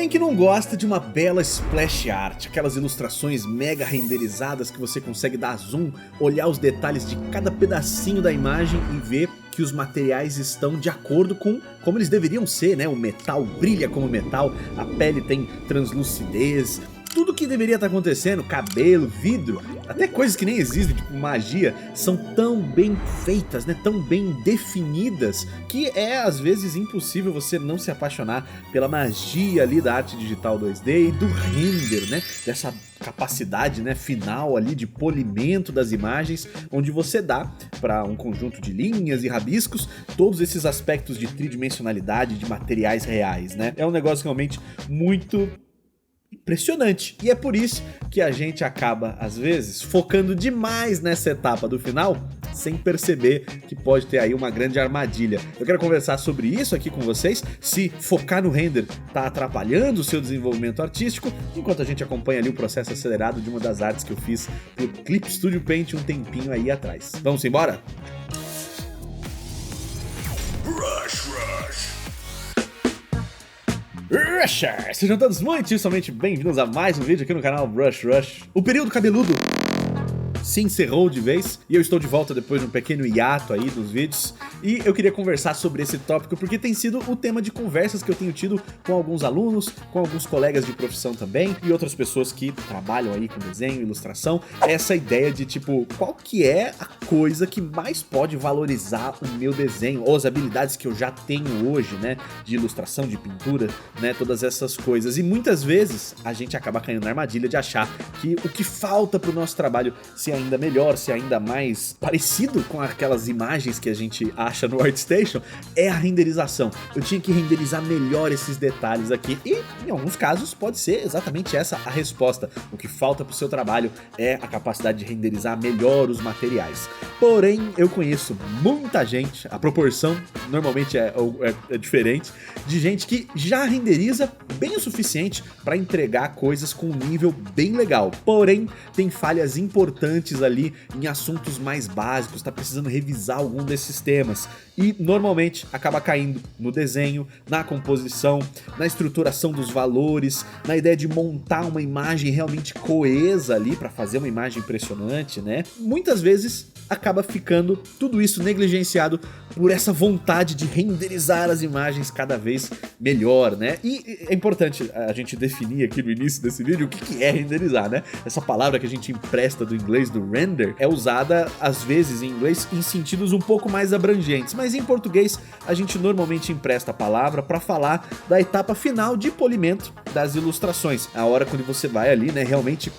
Quem que não gosta de uma bela splash art? Aquelas ilustrações mega renderizadas que você consegue dar zoom, olhar os detalhes de cada pedacinho da imagem e ver que os materiais estão de acordo com como eles deveriam ser, né? O metal brilha como metal, a pele tem translucidez, tudo que deveria estar acontecendo, cabelo, vidro, até coisas que nem existem, tipo magia, são tão bem feitas, né? Tão bem definidas, que é às vezes impossível você não se apaixonar pela magia ali da arte digital 2D e do render, né? Dessa capacidade, né, final ali de polimento das imagens, onde você dá para um conjunto de linhas e rabiscos todos esses aspectos de tridimensionalidade, de materiais reais, né? É um negócio realmente muito impressionante, e é por isso que a gente acaba, às vezes, focando demais nessa etapa do final, sem perceber que pode ter aí uma grande armadilha. Eu quero conversar sobre isso aqui com vocês, se focar no render tá atrapalhando o seu desenvolvimento artístico, enquanto a gente acompanha ali o processo acelerado de uma das artes que eu fiz pro Clip Studio Paint um tempinho aí atrás. Vamos embora? Rushers! Sejam todos muitíssimamente bem-vindos a mais um vídeo aqui no canal Brush Rush. O período cabeludo se encerrou de vez e eu estou de volta depois de um pequeno hiato aí dos vídeos, e eu queria conversar sobre esse tópico porque tem sido o tema de conversas que eu tenho tido com alguns alunos, com alguns colegas de profissão também e outras pessoas que trabalham aí com desenho e ilustração. Essa ideia de tipo, qual que é a coisa que mais pode valorizar o meu desenho, ou as habilidades que eu já tenho hoje, né, de ilustração, de pintura, né, todas essas coisas. E muitas vezes a gente acaba caindo na armadilha de achar que o que falta pro nosso trabalho ser ainda melhor, ser ainda mais parecido com aquelas imagens que a gente acha no ArtStation, é a renderização. Eu tinha que renderizar melhor esses detalhes aqui, e em alguns casos pode ser exatamente essa a resposta. O que falta pro seu trabalho é a capacidade de renderizar melhor os materiais. Porém, eu conheço muita gente, a proporção normalmente é diferente, de gente que já renderiza bem o suficiente para entregar coisas com um nível bem legal. Porém, tem falhas importantes ali em assuntos mais básicos, tá precisando revisar algum desses temas e normalmente acaba caindo no desenho, na composição, na estruturação dos valores, na ideia de montar uma imagem realmente coesa ali para fazer uma imagem impressionante, né? Muitas vezes acaba ficando tudo isso negligenciado por essa vontade de renderizar as imagens cada vez melhor, né? E é importante a gente definir aqui no início desse vídeo o que é renderizar, né? Essa palavra que a gente empresta do inglês do render é usada às vezes em inglês em sentidos um pouco mais abrangentes, mas em português a gente normalmente empresta a palavra para falar da etapa final de polimento das ilustrações, a hora quando você vai ali, né, realmente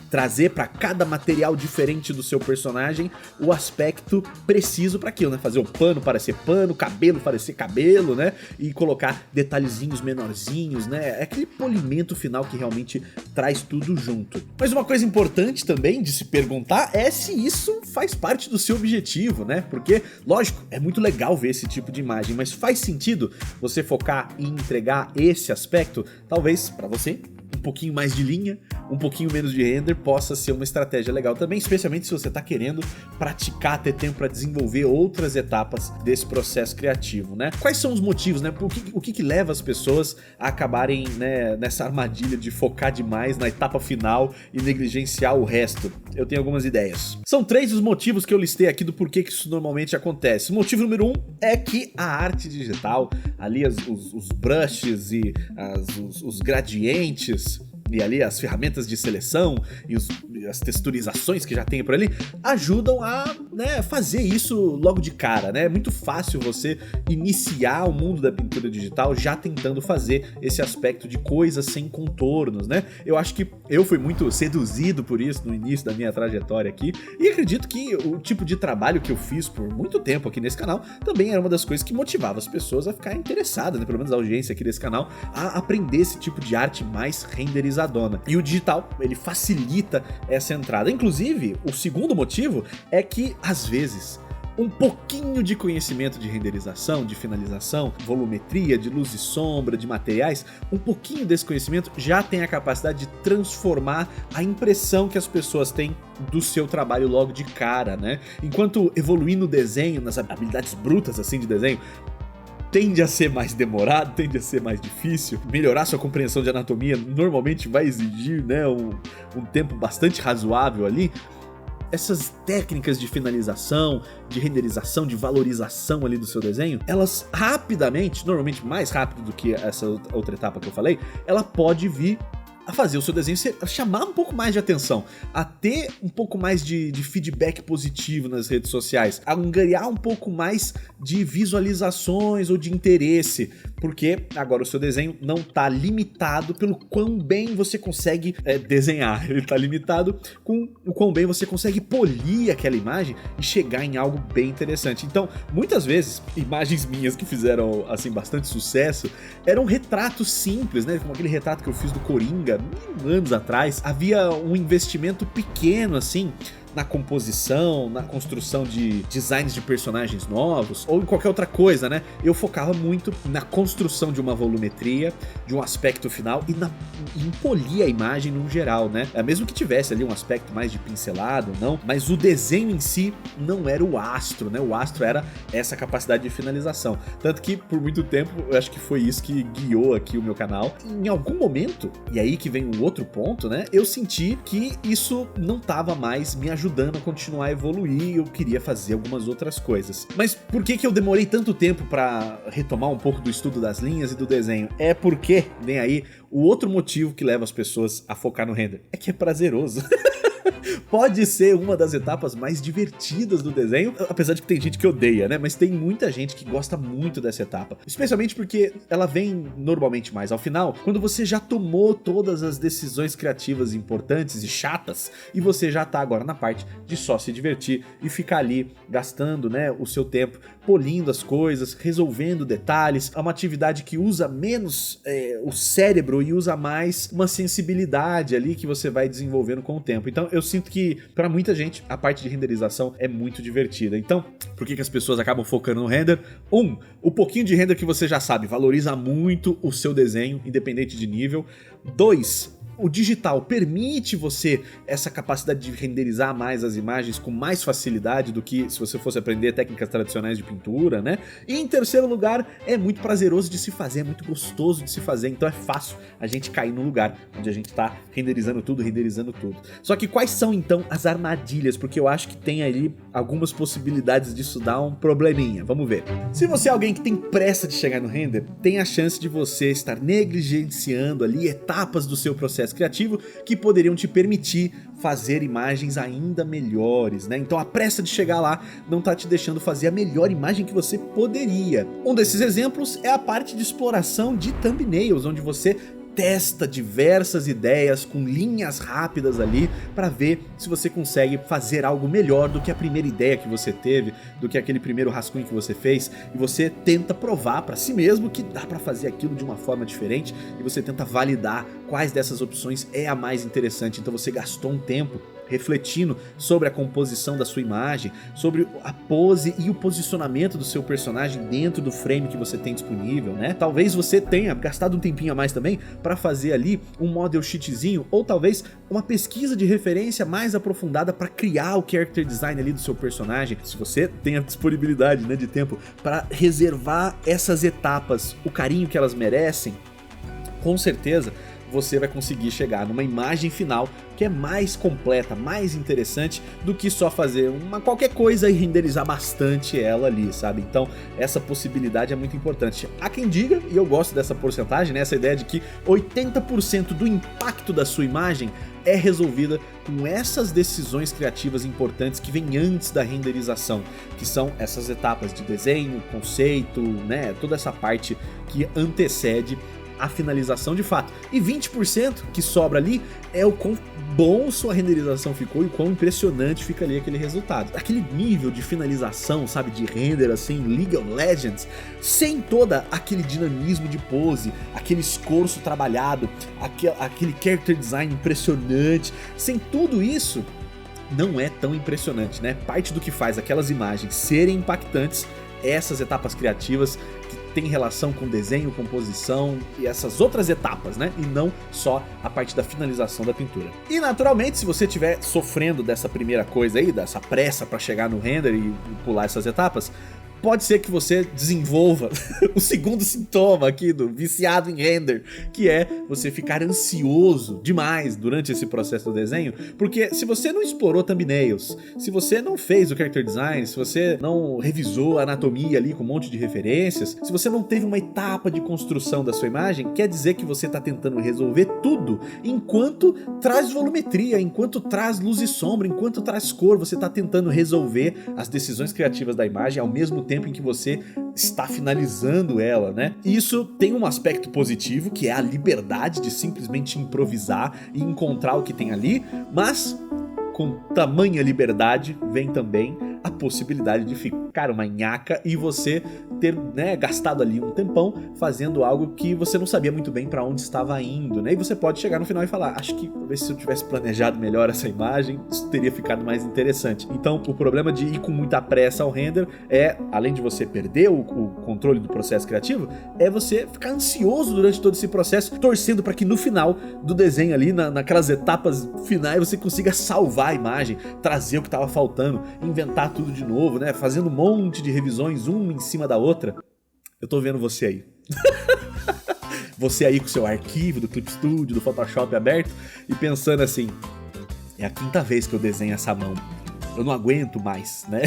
trazer para cada material diferente do seu personagem o aspecto preciso para aquilo, né? Fazer o pano parecer pano, o cabelo parecer cabelo, né? E colocar detalhezinhos menorzinhos, né? É aquele polimento final que realmente traz tudo junto. Mas uma coisa importante também de se perguntar é se isso faz parte do seu objetivo, né? Porque, lógico, é muito legal ver esse tipo de imagem, mas faz sentido você focar em entregar esse aspecto? Talvez para você um pouquinho mais de linha, um pouquinho menos de render possa ser uma estratégia legal também, especialmente se você está querendo praticar, ter tempo para desenvolver outras etapas desse processo criativo, né? Quais são os motivos, né? O que leva as pessoas a acabarem, né, nessa armadilha de focar demais na etapa final e negligenciar o resto? Eu tenho algumas ideias. São 3 os motivos que eu listei aqui do porquê que isso normalmente acontece. O motivo número 1 é que a arte digital, ali os brushes e os gradientes, e ali as ferramentas de seleção e as texturizações que já tem por ali ajudam a, né, fazer isso logo de cara, né? É muito fácil você iniciar o mundo da pintura digital já tentando fazer esse aspecto de coisas sem contornos, né? Eu acho que eu fui muito seduzido por isso no início da minha trajetória aqui, e acredito que o tipo de trabalho que eu fiz por muito tempo aqui nesse canal também era uma das coisas que motivava as pessoas a ficar interessadas, né? Pelo menos a audiência aqui desse canal, a aprender esse tipo de arte mais renderizada. E o digital, ele facilita essa entrada. Inclusive, o segundo motivo é que, às vezes, um pouquinho de conhecimento de renderização, de finalização, volumetria, de luz e sombra, de materiais, um pouquinho desse conhecimento já tem a capacidade de transformar a impressão que as pessoas têm do seu trabalho logo de cara, né? Enquanto evoluir no desenho, nas habilidades brutas assim de desenho, tende a ser mais demorado, tende a ser mais difícil. Melhorar sua compreensão de anatomia normalmente vai exigir, né, um tempo bastante razoável ali. Essas técnicas de finalização, de renderização, de valorização ali do seu desenho, elas rapidamente, normalmente mais rápido do que essa outra etapa que eu falei, ela pode vir a fazer o seu desenho chamar um pouco mais de atenção, a ter um pouco mais de feedback positivo nas redes sociais, a angariar um pouco mais de visualizações ou de interesse, porque agora o seu desenho não está limitado pelo quão bem você consegue desenhar, ele está limitado com o quão bem você consegue polir aquela imagem e chegar em algo bem interessante. Então, muitas vezes, imagens minhas que fizeram assim bastante sucesso eram retratos simples, né, como aquele retrato que eu fiz do Coringa 1000 anos atrás. Havia um investimento pequeno assim na composição, na construção de designs de personagens novos ou em qualquer outra coisa, né? Eu focava muito na construção de uma volumetria, de um aspecto final e em polir a imagem no geral, né? Mesmo que tivesse ali um aspecto mais de pincelado, não, mas o desenho em si não era o astro, né? O astro era essa capacidade de finalização. Tanto que por muito tempo eu acho que foi isso que guiou aqui o meu canal. Em algum momento, e aí que vem um outro ponto, né? Eu senti que isso não tava mais me ajudando a continuar a evoluir, eu queria fazer algumas outras coisas. Mas por que eu demorei tanto tempo para retomar um pouco do estudo das linhas e do desenho? É porque, vem aí, o outro motivo que leva as pessoas a focar no render é que é prazeroso. Pode ser uma das etapas mais divertidas do desenho, apesar de que tem gente que odeia, né? Mas tem muita gente que gosta muito dessa etapa, especialmente porque ela vem normalmente mais ao final, quando você já tomou todas as decisões criativas importantes e chatas, e você já tá agora na parte de só se divertir e ficar ali gastando, né, o seu tempo polindo as coisas, resolvendo detalhes. É uma atividade que usa menos o cérebro e usa mais uma sensibilidade ali que você vai desenvolvendo com o tempo. Então eu sinto que pra muita gente a parte de renderização é muito divertida. Então, por que as pessoas acabam focando no render? O pouquinho de render que você já sabe valoriza muito o seu desenho, independente de nível. 2, o digital permite você essa capacidade de renderizar mais as imagens com mais facilidade do que se você fosse aprender técnicas tradicionais de pintura, né? E em terceiro lugar, é muito prazeroso de se fazer, é muito gostoso de se fazer, então é fácil a gente cair no lugar onde a gente tá renderizando tudo. Só que quais são então as armadilhas? Porque eu acho que tem ali algumas possibilidades disso dar um probleminha, vamos ver. Se você é alguém que tem pressa de chegar no render, tem a chance de você estar negligenciando ali etapas do seu processo criativo que poderiam te permitir fazer imagens ainda melhores, né? Então a pressa de chegar lá não tá te deixando fazer a melhor imagem que você poderia. Um desses exemplos é a parte de exploração de thumbnails, onde você testa diversas ideias com linhas rápidas ali para ver se você consegue fazer algo melhor do que a primeira ideia que você teve, do que aquele primeiro rascunho que você fez, e você tenta provar para si mesmo que dá para fazer aquilo de uma forma diferente, e você tenta validar quais dessas opções é a mais interessante. Então você gastou um tempo refletindo sobre a composição da sua imagem, sobre a pose e o posicionamento do seu personagem dentro do frame que você tem disponível, né? Talvez você tenha gastado um tempinho a mais também para fazer ali um model sheetzinho, ou talvez uma pesquisa de referência mais aprofundada para criar o character design ali do seu personagem. Se você tem a disponibilidade, né, de tempo para reservar essas etapas, o carinho que elas merecem, com certeza você vai conseguir chegar numa imagem final que é mais completa, mais interessante do que só fazer qualquer coisa e renderizar bastante ela ali, sabe? Então essa possibilidade é muito importante. Há quem diga, e eu gosto dessa porcentagem, né? Essa ideia de que 80% do impacto da sua imagem é resolvida com essas decisões criativas importantes que vêm antes da renderização, que são essas etapas de desenho, conceito, né? Toda essa parte que antecede a finalização de fato. E 20% que sobra ali é o quão bom sua renderização ficou e o quão impressionante fica ali aquele resultado. Aquele nível de finalização, sabe, de render assim, League of Legends, sem toda aquele dinamismo de pose, aquele esforço trabalhado, aquele character design impressionante, sem tudo isso, não é tão impressionante, né? Parte do que faz aquelas imagens serem impactantes é essas etapas criativas que tem relação com desenho, composição e essas outras etapas, né? E não só a parte da finalização da pintura. E naturalmente, se você estiver sofrendo dessa primeira coisa aí, dessa pressa para chegar no render e pular essas etapas, pode ser que você desenvolva o segundo sintoma aqui do viciado em render, que é você ficar ansioso demais durante esse processo do desenho, porque se você não explorou thumbnails, se você não fez o character design, se você não revisou a anatomia ali com um monte de referências, se você não teve uma etapa de construção da sua imagem, quer dizer que você está tentando resolver tudo enquanto traz volumetria, enquanto traz luz e sombra, enquanto traz cor, você está tentando resolver as decisões criativas da imagem ao mesmo tempo em que você está finalizando ela, né? E isso tem um aspecto positivo, que é a liberdade de simplesmente improvisar e encontrar o que tem ali, mas com tamanha liberdade vem também a possibilidade de ficar uma nhaca e você ter, né, gastado ali um tempão fazendo algo que você não sabia muito bem para onde estava indo, né? E você pode chegar no final e falar, acho que talvez se eu tivesse planejado melhor essa imagem, isso teria ficado mais interessante. Então, o problema de ir com muita pressa ao render é, além de você perder o controle do processo criativo, é você ficar ansioso durante todo esse processo, torcendo para que no final do desenho ali, naquelas etapas finais, você consiga salvar a imagem, trazer o que estava faltando, inventar tudo de novo, né? Fazendo um monte de revisões, uma em cima da outra. Eu tô vendo você aí. Você aí com seu arquivo do Clip Studio, do Photoshop aberto e pensando assim, é a 5ª vez que eu desenho essa mão. Eu não aguento mais, né?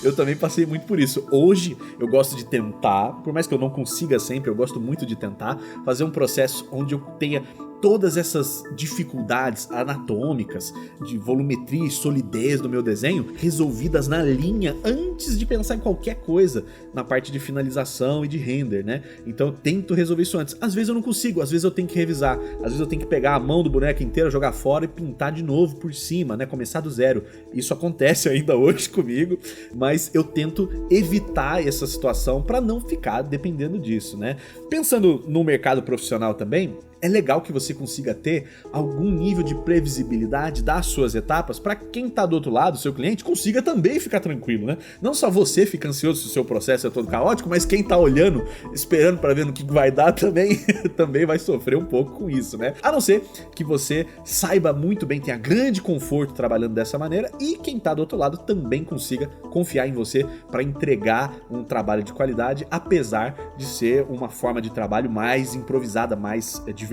Eu também passei muito por isso. Hoje eu gosto de tentar, por mais que eu não consiga sempre, eu gosto muito de tentar fazer um processo onde eu tenha todas essas dificuldades anatômicas, de volumetria e solidez do meu desenho, resolvidas na linha antes de pensar em qualquer coisa na parte de finalização e de render, né? Então eu tento resolver isso antes. Às vezes eu não consigo, às vezes eu tenho que revisar, às vezes eu tenho que pegar a mão do boneco inteira, jogar fora e pintar de novo por cima, né? Começar do zero. Isso acontece ainda hoje comigo, mas eu tento evitar essa situação para não ficar dependendo disso, né? Pensando no mercado profissional também, é legal que você consiga ter algum nível de previsibilidade das suas etapas para quem tá do outro lado, seu cliente, consiga também ficar tranquilo, né? Não só você fica ansioso se o seu processo é todo caótico, mas quem tá olhando, esperando para ver no que vai dar também, também vai sofrer um pouco com isso, né? A não ser que você saiba muito bem, tenha grande conforto trabalhando dessa maneira e quem tá do outro lado também consiga confiar em você para entregar um trabalho de qualidade, apesar de ser uma forma de trabalho mais improvisada, mais divertida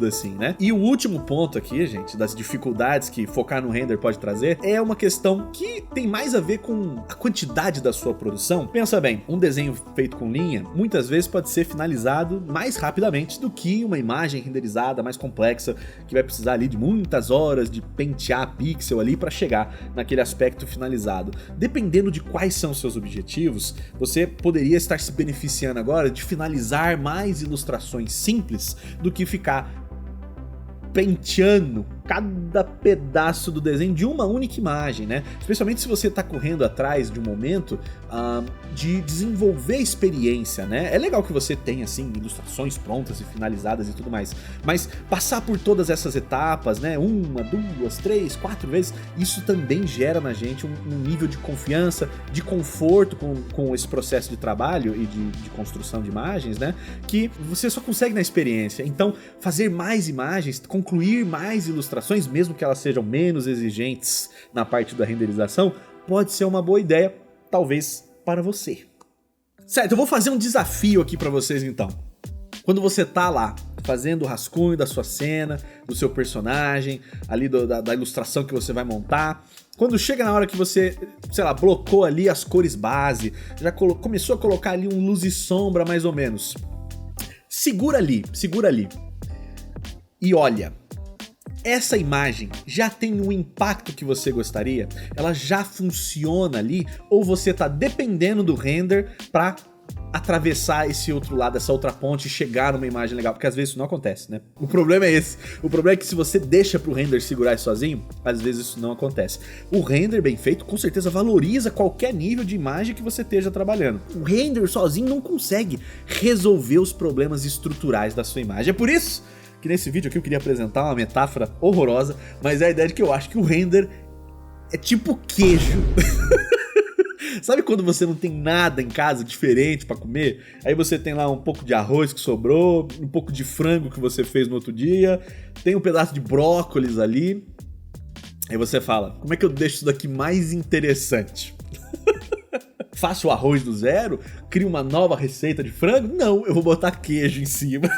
assim, né? E o último ponto aqui, gente, das dificuldades que focar no render pode trazer, é uma questão que tem mais a ver com a quantidade da sua produção. Pensa bem, um desenho feito com linha, muitas vezes pode ser finalizado mais rapidamente do que uma imagem renderizada mais complexa, que vai precisar ali de muitas horas de pentear pixel ali para chegar naquele aspecto finalizado. Dependendo de quais são os seus objetivos, você poderia estar se beneficiando agora de finalizar mais ilustrações simples do que ficar penteando cada pedaço do desenho de uma única imagem, né? Especialmente se você tá correndo atrás de um momento de desenvolver experiência, né? É legal que você tenha, assim, ilustrações prontas e finalizadas e tudo mais, mas passar por todas essas etapas, né? 1, 2, 3, 4 vezes, isso também gera na gente um nível de confiança, de conforto com esse processo de trabalho e de construção de imagens, né? Que você só consegue na experiência. Então, fazer mais imagens, concluir mais ilustrações, mesmo que elas sejam menos exigentes na parte da renderização, pode ser uma boa ideia, talvez para você. Certo, eu vou fazer um desafio aqui para vocês então. Quando você tá lá, fazendo o rascunho da sua cena, do seu personagem, ali da ilustração que você vai montar, quando chega na hora que você, sei lá, blocou ali as cores base, já começou a colocar ali um luz e sombra mais ou menos, segura ali, e olha, essa imagem já tem o impacto que você gostaria? Ela já funciona ali? Ou você tá dependendo do render para atravessar esse outro lado, essa outra ponte e chegar numa imagem legal? Porque às vezes isso não acontece, né? O problema é esse. O problema é que se você deixa pro render segurar isso sozinho, às vezes isso não acontece. O render bem feito com certeza valoriza qualquer nível de imagem que você esteja trabalhando. O render sozinho não consegue resolver os problemas estruturais da sua imagem. É por isso que nesse vídeo aqui eu queria apresentar uma metáfora horrorosa, mas é a ideia de que eu acho que o render é tipo queijo. Sabe quando você não tem nada em casa diferente pra comer? Aí você tem lá um pouco de arroz que sobrou, um pouco de frango que você fez no outro dia, tem um pedaço de brócolis ali. Aí você fala, como é que eu deixo isso daqui mais interessante? Faço o arroz do zero? Crio uma nova receita de frango? Não, eu vou botar queijo em cima.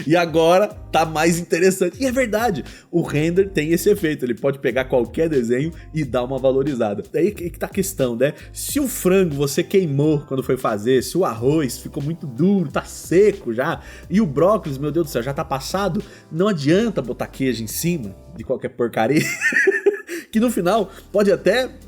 E agora tá mais interessante. E é verdade, o render tem esse efeito, ele pode pegar qualquer desenho e dar uma valorizada. Daí que tá a questão, né? Se o frango você queimou quando foi fazer, se o arroz ficou muito duro, tá seco já, e o brócolis, meu Deus do céu, já tá passado, não adianta botar queijo em cima de qualquer porcaria. Que no final,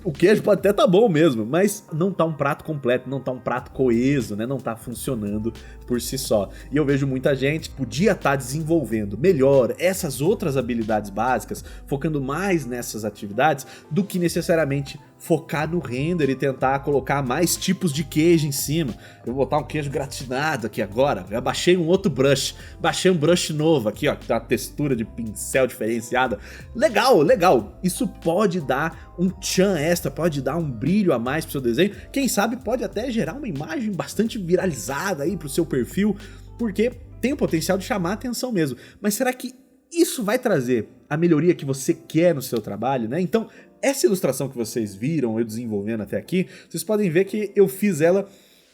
o queijo pode até tá bom mesmo, mas não tá um prato completo, não tá um prato coeso, né? Não tá funcionando por si só. E eu vejo muita gente podia estar desenvolvendo melhor essas outras habilidades básicas, focando mais nessas atividades, do que necessariamente focar no render e tentar colocar mais tipos de queijo em cima. Eu vou botar um queijo gratinado aqui agora, eu baixei um outro brush, baixei um brush novo aqui, ó, que tem uma textura de pincel diferenciada. Legal, legal, isso pode dar um tchan extra, pode dar um brilho a mais pro seu desenho, quem sabe pode até gerar uma imagem bastante viralizada aí pro seu perfil, porque tem o potencial de chamar a atenção mesmo. Mas será que isso vai trazer a melhoria que você quer no seu trabalho, né? Então, essa ilustração que vocês viram eu desenvolvendo até aqui, vocês podem ver que eu fiz ela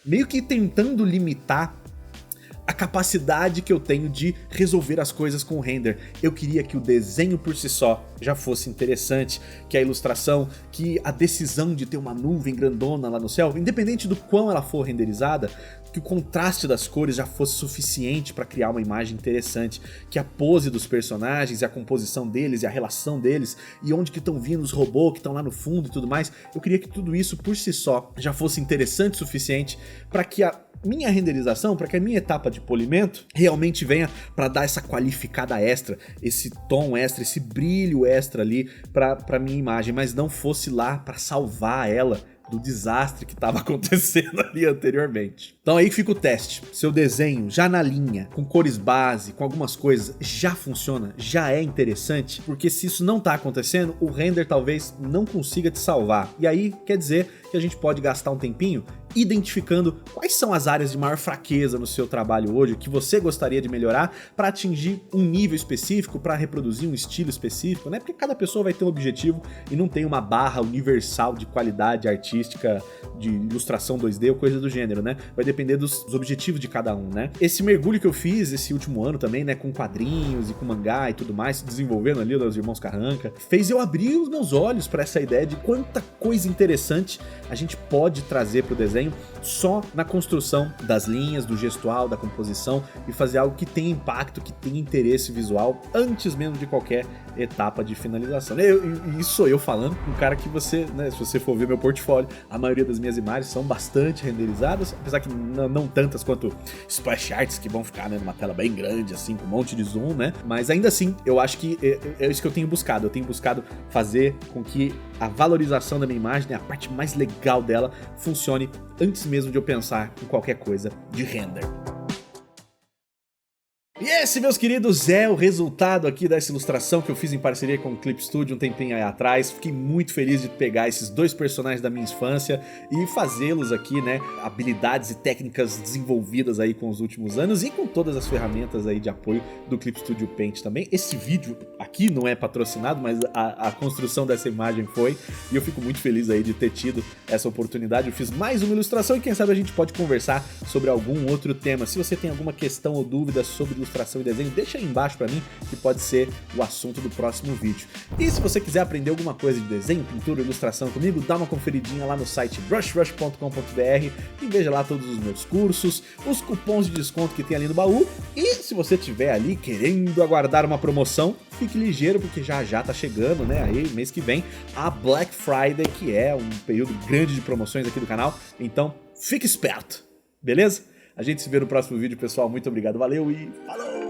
meio que tentando limitar a capacidade que eu tenho de resolver as coisas com o render. Eu queria que o desenho por si só já fosse interessante, que a ilustração, que a decisão de ter uma nuvem grandona lá no céu, independente do quão ela for renderizada, que o contraste das cores já fosse suficiente para criar uma imagem interessante, que a pose dos personagens e a composição deles e a relação deles e onde que estão vindo os robôs que estão lá no fundo e tudo mais, eu queria que tudo isso por si só já fosse interessante o suficiente para que a minha renderização, para que a minha etapa de polimento realmente venha para dar essa qualificada extra, esse tom extra, esse brilho extra ali para minha imagem, mas não fosse lá para salvar ela do desastre que estava acontecendo ali anteriormente. Então aí fica o teste. Seu desenho já na linha, com cores base, com algumas coisas, já funciona, já é interessante, porque se isso não tá acontecendo, o render talvez não consiga te salvar. E aí quer dizer que a gente pode gastar um tempinho identificando quais são as áreas de maior fraqueza no seu trabalho hoje, que você gostaria de melhorar para atingir um nível específico, para reproduzir um estilo específico, né? Porque cada pessoa vai ter um objetivo e não tem uma barra universal de qualidade artística, de ilustração 2D ou coisa do gênero, né? Vai depender dos objetivos de cada um, né? Esse mergulho que eu fiz esse último ano também, né, com quadrinhos e com mangá e tudo mais, desenvolvendo ali os Irmãos Carranca, fez eu abrir os meus olhos para essa ideia de quanta coisa interessante a gente pode trazer pro desenho só na construção das linhas, do gestual, da composição e fazer algo que tenha impacto, que tenha interesse visual antes mesmo de qualquer etapa de finalização. Isso sou eu falando, um cara que você, né, se você for ver meu portfólio, a maioria das minhas imagens são bastante renderizadas, apesar que não tantas quanto splash arts que vão ficar, né, numa tela bem grande assim, com um monte de zoom, né? Mas ainda assim, eu acho que é isso que eu tenho buscado fazer com que a valorização da minha imagem, né, a parte mais legal dela, funcione antes mesmo de eu pensar em qualquer coisa de render. E esse, meus queridos, é o resultado aqui dessa ilustração que eu fiz em parceria com o Clip Studio um tempinho aí atrás. Fiquei muito feliz de pegar esses dois personagens da minha infância e fazê-los aqui, né, habilidades e técnicas desenvolvidas aí com os últimos anos e com todas as ferramentas aí de apoio do Clip Studio Paint também. Esse vídeo aqui não é patrocinado, mas a construção dessa imagem foi, e eu fico muito feliz aí de ter tido essa oportunidade. Eu fiz mais uma ilustração e quem sabe a gente pode conversar sobre algum outro tema. Se você tem alguma questão ou dúvida sobre ilustração e desenho, deixa aí embaixo pra mim que pode ser o assunto do próximo vídeo. E se você quiser aprender alguma coisa de desenho, pintura, ilustração comigo, dá uma conferidinha lá no site brushrush.com.br e veja lá todos os meus cursos, os cupons de desconto que tem ali no baú, e se você estiver ali querendo aguardar uma promoção, fique ligeiro porque já tá chegando, né, aí mês que vem, a Black Friday, que é um período grande de promoções aqui do canal, então fique esperto, beleza? A gente se vê no próximo vídeo, pessoal. Muito obrigado, valeu e falou!